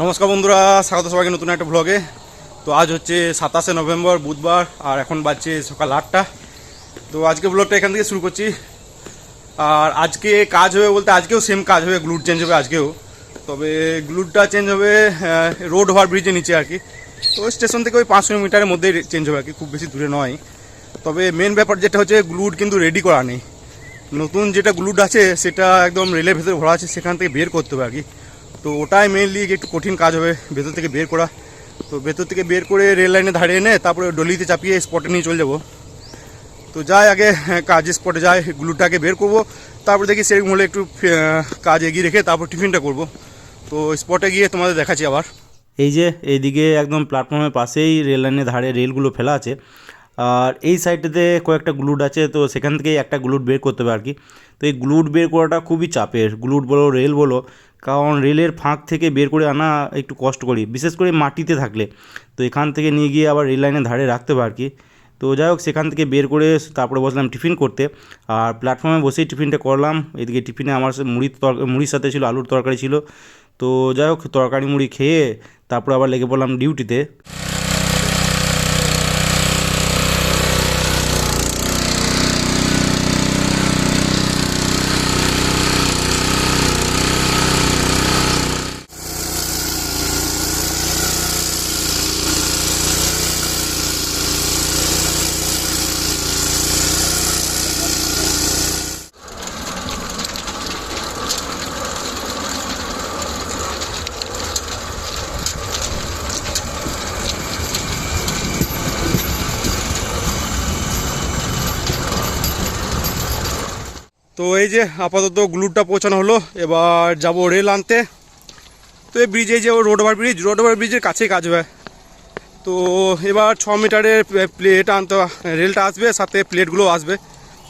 নমস্কার বন্ধুরা, স্বাগত সবাইকে নতুন একটা ব্লগে। তো আজ হচ্ছে 27শে নভেম্বর বুধবার, আর এখন বাজছে সকাল 8টা। তো আজকে ব্লগটা এখান থেকে শুরু করছি। আর আজকে কাজ হবে বলতে আজকেও সেম কাজ হবে, গ্লুড চেঞ্জ হবে আজকেও। তবে গ্লুডটা চেঞ্জ হবে রোড ওভার ব্রিজের নিচে আর কি। তো স্টেশন থেকে ওই 500 মিটারের মধ্যেই চেঞ্জ হবে আর কি, খুব বেশি দূরে নয়। তবে মেন ব্যাপার যেটা হচ্ছে গ্লুড কিন্তু রেডি করা নেই। নতুন যেটা গ্লুড আছে সেটা একদম রেলের ভেতরে ভরা আছে, সেখান থেকে বের করতে হবে আর কি। তো ওটাই মেনলি একটু কঠিন কাজ হবে, ভেতর থেকে বের করা। তো ভেতর থেকে বের করে রেল লাইনে ধারে এনে তারপরে ডলিতে চাপিয়ে স্পটে নিয়ে চলে যাবো। তো যাই আগে কাজের স্পটে যাই, গ্লুটাকে বের করব, তারপর দেখি সেরকম হলে একটু কাজ এগিয়ে রেখে তারপর টিফিনটা করব। তো স্পটে গিয়ে তোমাদের দেখাচ্ছি আবার। এই যে এইদিকে একদম প্ল্যাটফর্মের পাশেই রেল লাইনের ধারে রেলগুলো ফেলা আছে, আর এই সাইডটাতে কয়েকটা গ্লুড আছে। তো সেখান থেকেই একটা গ্লুড বের করতে হবে আর কি। তো এই গ্লুড বের করাটা খুবই চাপের, গ্লুড বলো রেল বলো, কারণ রেলের ফাঁক থেকে বের করে আনা একটু কষ্ট করি, বিশেষ করে মাটিতে থাকলে। তো এখান থেকে নিয়ে গিয়ে আবার রেল লাইনের ধারে রাখতে হবে আর কি। তো যাই হোক, সেখান থেকে বের করে তারপরে বসলাম টিফিন করতে। আর প্ল্যাটফর্মে বসেই টিফিনটা করলাম। এদিকে টিফিনে আমার মুড়ির সাথে ছিল আলুর তরকারি ছিল। তো যাই হোক, তরকারি মুড়ি খেয়ে তারপর আবার লেগে পড়লাম ডিউটিতে। তো এই যে আপাতত গ্লুডটা পৌঁছানো হলো, এবার যাব রেল আনতে। তো এই ব্রিজে যে রোড ওভার ব্রিজের কাছেই কাজ হবে। তো এবার 6 মিটারের প্লেট আনতে, রেলটা আসবে সাথে প্লেটগুলো আসবে,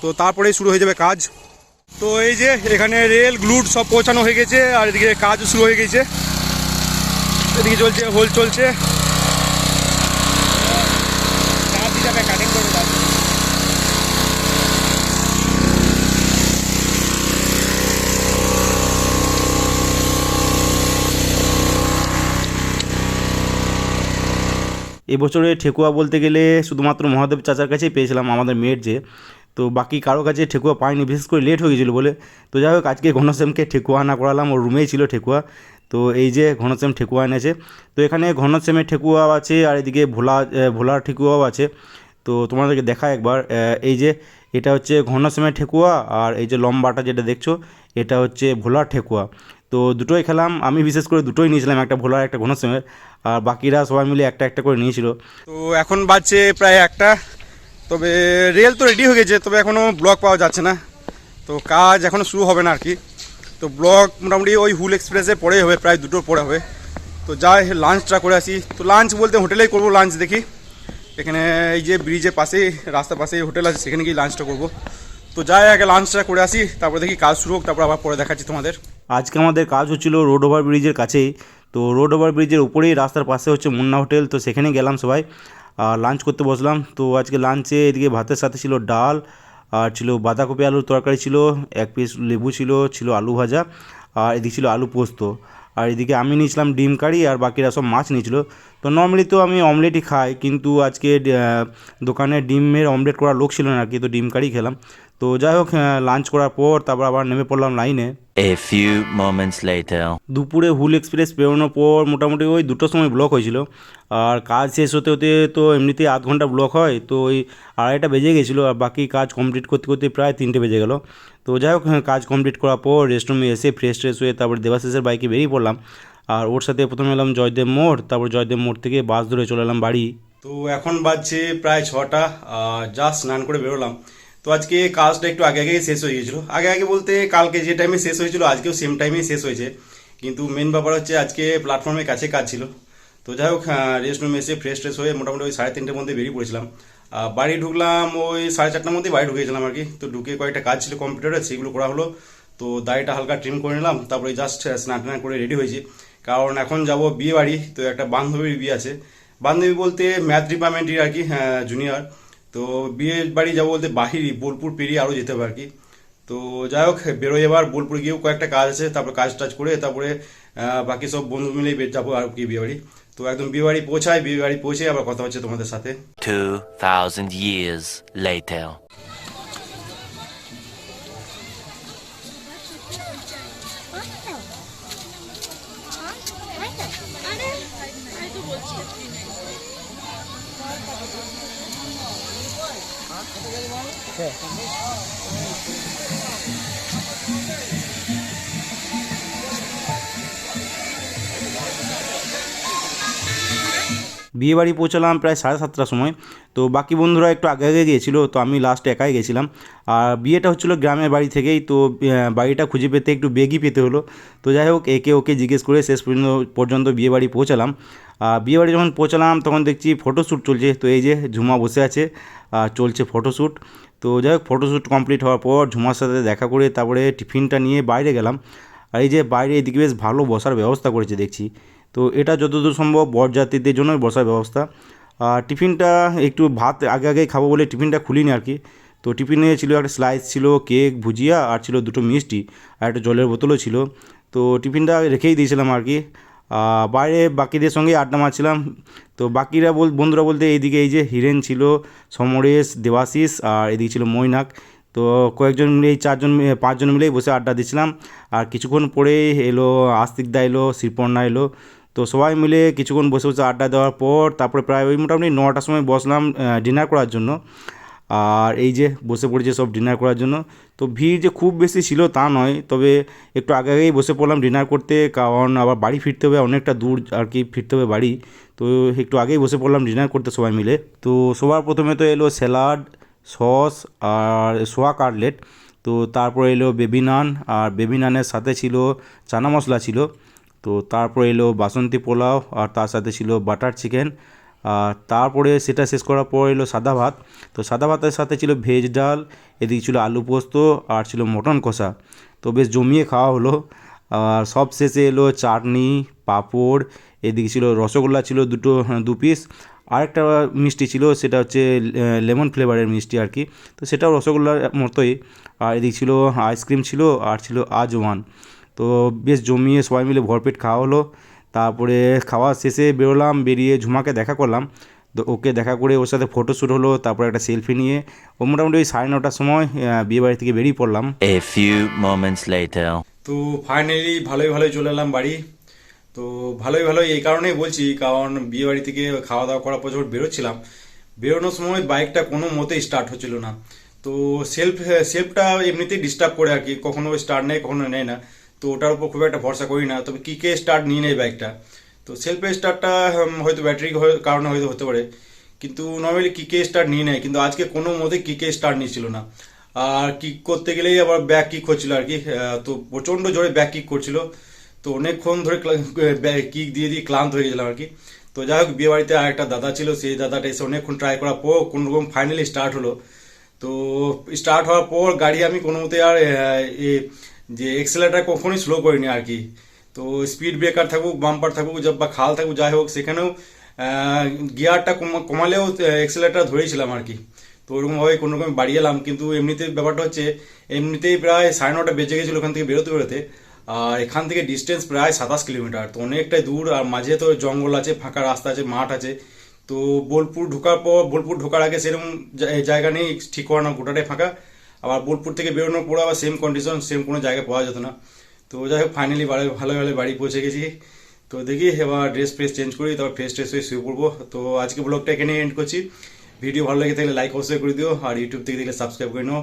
তো তারপরেই শুরু হয়ে যাবে কাজ। তো এই যে এখানে রেল গ্লুড সব পৌঁছানো হয়ে গেছে, আর এদিকে কাজও শুরু হয়ে গেছে। এদিকে চলছে, হোল চলছে। এবছরে ঠেকুয়া বলতে গেলে শুধুমাত্র মহাদেব চাচার কাছেই পেয়েছিলাম, আমাদের মেয়ের যে। তো বাকি কারো কাছে ঠেকুয়া পাইনি, বিশেষ করে লেট হয়ে গেছিলো বলে। তো যাই হোক, আজকে ঘনশ্যামকে ঠেকুয়া আনা করালাম, ওর রুমেই ছিল ঠেকুয়া। তো এই যে ঘনশ্যাম ঠেকুয়া এনেছে। তো এখানে ঘনশ্যামের ঠেকুয়াও আছে, আর এদিকে ভোলার ঠেকুয়াও আছে। তো তোমাদেরকে দেখা একবার, এই যে এটা হচ্ছে ঘনশ্যামের ঠেকুয়া, আর এই যে লম্বাটা যেটা দেখছো এটা হচ্ছে ভোলার ঠেকুয়া। তো দুটোই খেলাম, আমি বিশেষ করে দুটোই নিয়েছিলাম, একটা ভোলার একটা ঘনশ্যামের, আর বাকিরা সবাই মিলে একটা একটা করে নিয়েছিল। তো এখন বাজছে প্রায় 1টা। তবে রেল তো রেডি হয়ে গেছে, তবে এখনও ব্লক পাওয়া যাচ্ছে না। তো কাজ এখনও শুরু হবে না আর কি। তো ব্লক মোটামুটি ওই হুল এক্সপ্রেসের পরেই হবে, প্রায় 2টোর পরে হবে। তো যাই লাঞ্চটা করে আসি। তো লাঞ্চ বলতে হোটেলেই করবো লাঞ্চ, দেখি এখানে এই যে ব্রিজের পাশেই, রাস্তার পাশেই হোটেল আছে, সেখানে গিয়ে লাঞ্চটা করবো। তো যাই আগে লাঞ্চটা করে আসি, তারপরে দেখি কাজ শুরু হোক, তারপর আবার পরে দেখাচ্ছি তোমাদের। আজকে আমাদের কাজ হচ্ছিল রোড ওভার ব্রিজের কাছেই। তো রোড ওভার ব্রিজের উপরেই রাস্তার পাশে হচ্ছে মুন্না হোটেল, তো সেখানে গেলাম সবাই, আর লাঞ্চ করতে বসলাম। তো আজকে লাঞ্চে এদিকে ভাতের সাথে ছিল ডাল, আর ছিল বাঁধাকপি আলুর তরকারি ছিল, 1 পিস লেবু ছিল আলু ভাজা, আর এদিকে ছিল আলু পোস্ত। আর এদিকে আমি নিয়েছিলাম ডিম কারি, আর বাকিরা সব মাছ নিয়েছিল। তো নর্মালি তো আমি অমলেটই খাই, কিন্তু আজকে দোকানে ডিমের অমলেট করার লোক ছিল না আর কি, তো ডিম কারি খেলাম। তো যাই হোক, লাঞ্চ করার পর তারপর আবার নেমে পড়লাম লাইনে। A few moments later. দুপুরে হুল এক্সপ্রেস বেরোনোর পর মোটামুটি ওই 2টোর সময় ব্লক হয়েছিল, আর কাজ শেষ হতে হতে তো এমনিতেই আধ ঘন্টা ব্লক হয়, তো ওই 2:30টা বেজে গেছিলো, আর বাকি কাজ কমপ্লিট করতে করতে প্রায় 3টে বেজে গেল। তো যাই হোক, কাজ কমপ্লিট করার পর রেস্টরুমে এসে ফ্রেশ হয়ে তারপর দেবাশিসের বাইকে বেরিয়ে পড়লাম। আর ওর সাথে প্রথমে এলাম জয়দেব মোড়, তারপর জয়দেব মোড় থেকে বাস ধরে চলে এলাম বাড়ি। তো এখন বাজছে প্রায় 6টা, জাস্ট স্নান করে বেরোলাম। তো আজকে কাজটা একটু আগে শেষ হয়ে গিয়েছিলো, আগে বলতে কালকে যে টাইমে শেষ হয়েছিল আজকেও সেম টাইমেই শেষ হয়েছে। কিন্তু মেন ব্যাপার হচ্ছে আজকে প্ল্যাটফর্মের কাছে কাজ ছিল। তো যাই হোক, রেস্ট রুমে এসে ফ্রেশ হয়ে মোটামুটি ওই 3:30টার মধ্যে বেরিয়ে পড়েছিলাম। বাড়ি ঢুকলাম ওই 4:30টার মধ্যেই বাড়ি ঢুকেছিলাম আর কি। তো ঢুকে কয়েকটা কাজ ছিল কম্পিউটারে, সেগুলো করা হলো। তো দাড়িটা হালকা ট্রিম করে নিলাম, তারপরে জাস্ট স্নান টান করে রেডি হয়েছি, কারণ এখন যাব বিয়ে বাড়ি। তো একটা বান্ধবীর বিয়ে আছে, বান্ধবী বলতে ম্যাথ ডিপার্টমেন্টের আর কি, হ্যাঁ জুনিয়র। তো বিয়ের বাড়ি যাবো বলতে বাহিরই, বোলপুর পেরিয়ে আরও যেতে হবে আর কি। তো যাই হোক, বেরোয় এবার বোলপুর গিয়েও কয়েকটা কাজ আছে, তারপরে কাজ টাজ করে তারপরে বাকি সব বন্ধু মিলেই যাবো আর কি বিয়েবাড়ি। তো একদম বিয়েবাড়ি পৌঁছে আবার কথা হচ্ছে তোমাদের সাথে। 2,000 years later. বিয়েবাড়ি পৌঁছালাম প্রায় 7:30টার সময়। তো বাকি বন্ধুরা একটু আগে আগে গিয়েছিলো, তো আমি লাস্টে একাই গেছিলাম। আর বিয়েটা হচ্ছিলো গ্রামের বাড়ি থেকেই, তো বাড়িটা খুঁজে পেতে একটু বেগই পেতে হলো। তো যাই হোক একে ওকে জিজ্ঞেস করে শেষ পর্যন্ত বিয়েবাড়ি পৌঁছালাম। আর বিয়েবাড়ি যখন পৌঁছালাম তখন দেখছি ফটোশ্যুট চলছে। তো এই যে ঝুমা বসে আছে আর চলছে ফটোশ্যুট। তো যাই হোক ফটোশ্যুট কমপ্লিট হওয়ার পর ঝুমার সাথে দেখা করে তারপরে টিফিনটা নিয়ে বাইরে গেলাম। আর এই যে বাইরে এদিকে বেশ ভালো বসার ব্যবস্থা করেছে দেখছি। তো এটা যতদূর সম্ভব বরযাত্রীদের জন্যই বসার ব্যবস্থা। আর টিফিনটা একটু ভাত আগে আগে খাবো বলে টিফিনটা খুলিনি আর কি। তো টিফিনে ছিল একটা স্লাইস ছিল, কেক, ভুজিয়া আর ছিল 2টো মিষ্টি আর একটা জলের বোতলও ছিল। তো টিফিনটা রেখেই দিয়েছিলাম আর কি। বাইরে বাকিদের সঙ্গে আড্ডা মারছিলাম। তো বাকিরা বন্ধুরা বলতে এইদিকে এই যে হিরেন ছিল, সমরেশ, দেবাশিস আর এদিকে ছিল মৈনাক। তো কয়েকজন মিলে এই 5জন মিলেই বসে আড্ডা দিচ্ছিলাম। আর কিছুক্ষণ পরেই এলো আস্তিকদা এলো, শ্রীপর্ণা এলো। তো সবাই মিলে কিছুক্ষণ বসে বসে আড্ডা দেওয়ার পর তারপরে প্রায় ওই মোটামুটি 9টার সময় বসলাম ডিনার করার জন্য। আর এই যে বসে পড়েছে সব ডিনার করার জন্য। তো ভিড় যে খুব বেশি ছিল তা নয়, তবে একটু আগে আগেই বসে পড়লাম ডিনার করতে, কারণ আবার বাড়ি ফিরতে হবে, অনেকটা দূর আর কি ফিরতে হবে বাড়ি। তো একটু আগেই বসে পড়লাম ডিনার করতে সবাই মিলে। তো সবার প্রথমে তো এলো স্যালাড, সস আর সোয়া কাটলেট। তো তারপরে এলো বেবি নান, আর বেবি নানের সাথে ছিল চানা মশলা ছিল। তো তারপরে এলো বাসন্তী পোলাও আর তার সাথে ছিল বাটার চিকেন। আর তারপরে সেটা শেষ করার পর এলো সাদা ভাত। তো সাদা ভাতের সাথে ছিল ভেজ ডাল, এদিকে ছিল আলু পোস্ত আর ছিল মটন কষা। তো বেশ জমিয়ে খাওয়া হলো। আর সব শেষে এলো চাটনি, পাঁপড়, এদিকে ছিল রসগোল্লা ছিল 2 পিস। আরেকটা মিষ্টি ছিল, সেটা হচ্ছে লেমন ফ্লেভারের মিষ্টি আর কি। তো সেটাও রসগোল্লার মতোই। আর এদিকে ছিল আইসক্রিম ছিল আর ছিল আজওয়ান। তো বেশ জমিয়ে সবাই মিলে ভরপেট খাওয়া হলো। তারপরে খাওয়া শেষে বেরোলাম, বেরিয়ে ঝুমাকে দেখা করলাম। তো ওকে দেখা করে ওর সাথে ফটোশ্যুট হলো, তারপরে একটা সেলফি নিয়ে ও মোটামুটি ওই 9:30টার সময় বিয়েবাড়ি থেকে বেরিয়ে পড়লাম। A few moments later. তো ফাইনালি ভালোই চলে এলাম বাড়ি। তো ভালোই এই কারণেই বলছি, কারণ বিয়েবাড়ি থেকে খাওয়া দাওয়া করার পর যখন বেরোচ্ছিলাম, বেরোনোর সময় বাইকটা কোনো মতেই স্টার্ট হচ্ছিল না। তো সেলফটা এমনিতেই ডিস্টার্ব করে আর কি, কখনো স্টার্ট নেয় কখনো নেয় না। তো ওটার উপর খুব একটা ভরসা করি না, তবে কিকে স্টার্ট নিয়ে নেয় বাইকটা। তো সেলফে স্টার্টটা হয়তো ব্যাটারি কারণে হয়তো হতে পারে, কিন্তু নর্মালি কিকে স্টার্ট নিয়ে নেয়। কিন্তু আজকে কোনো মতে কিকে স্টার্ট নিচ্ছিল না। আর কিক করতে গেলেই আবার ব্যাক কিক হচ্ছিল আর কি। তো প্রচণ্ড জোরে ব্যাক কিক করছিল। তো অনেকক্ষণ ধরে কিক দিয়ে ক্লান্ত হয়ে গেছিলাম আর কি। তো যাই হোক বিয়ে বাড়িতে আর একটা দাদা ছিল, সেই দাদাটা এসে অনেকক্ষণ ট্রাই করার পর কোনোরকম ফাইনালি স্টার্ট হলো। তো স্টার্ট হওয়ার পর গাড়ি আমি কোনো মতে আর যে এক্সেলেটার কখনোই স্লো করিনি আর কি। তো স্পিড ব্রেকার থাকুক, বাম্পার থাকুক, বা খাল থাকুক, যাই হোক সেখানেও গিয়ারটা কমালেও এক্সেলেটার ধরেছিলাম আর কি। তো ওরকমভাবে কোনোরকম বাড়িয়ে এলাম। কিন্তু এমনিতে ব্যাপারটা হচ্ছে, এমনিতেই প্রায় 9:30 বেজে গেছিলো ওখান থেকে বেরোতে। আর এখান থেকে ডিস্টেন্স প্রায় 27 কিলোমিটার, তো অনেকটাই দূর। আর মাঝে তো জঙ্গল আছে, ফাঁকা রাস্তা আছে, মাঠ আছে। তো বোলপুর ঢোকার আগে সেরকম জায়গা নেই ঠিক করানো, গোটাটাই ফাঁকা। আবার বোলপুর থেকে বেরোনোর পর আবার সেম কন্ডিশন, সেম কোনো জায়গায় পাওয়া যেত না। তো যাই হোক ফাইনালি ভালো বাড়ি পৌঁছে গেছি। তো দেখি এবার ড্রেস চেঞ্জ করি, তারপর ফ্রেশ হয়ে শুয়ে পড়বো। তো আজকে ব্লগটা এখানে এন্ড করছি। ভিডিও ভালো লেগে থাকলে লাইক অবশ্যই করে দিও, আর ইউটিউব থেকে দেখলে সাবস্ক্রাইব করে নিও,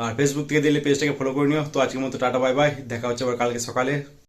আর ফেসবুক থেকে দেখলে পেজটাকে ফলো করে নিও। তো আজকের মতো টাটা বাই বাই, দেখা হচ্ছে আবার কালকে সকালে।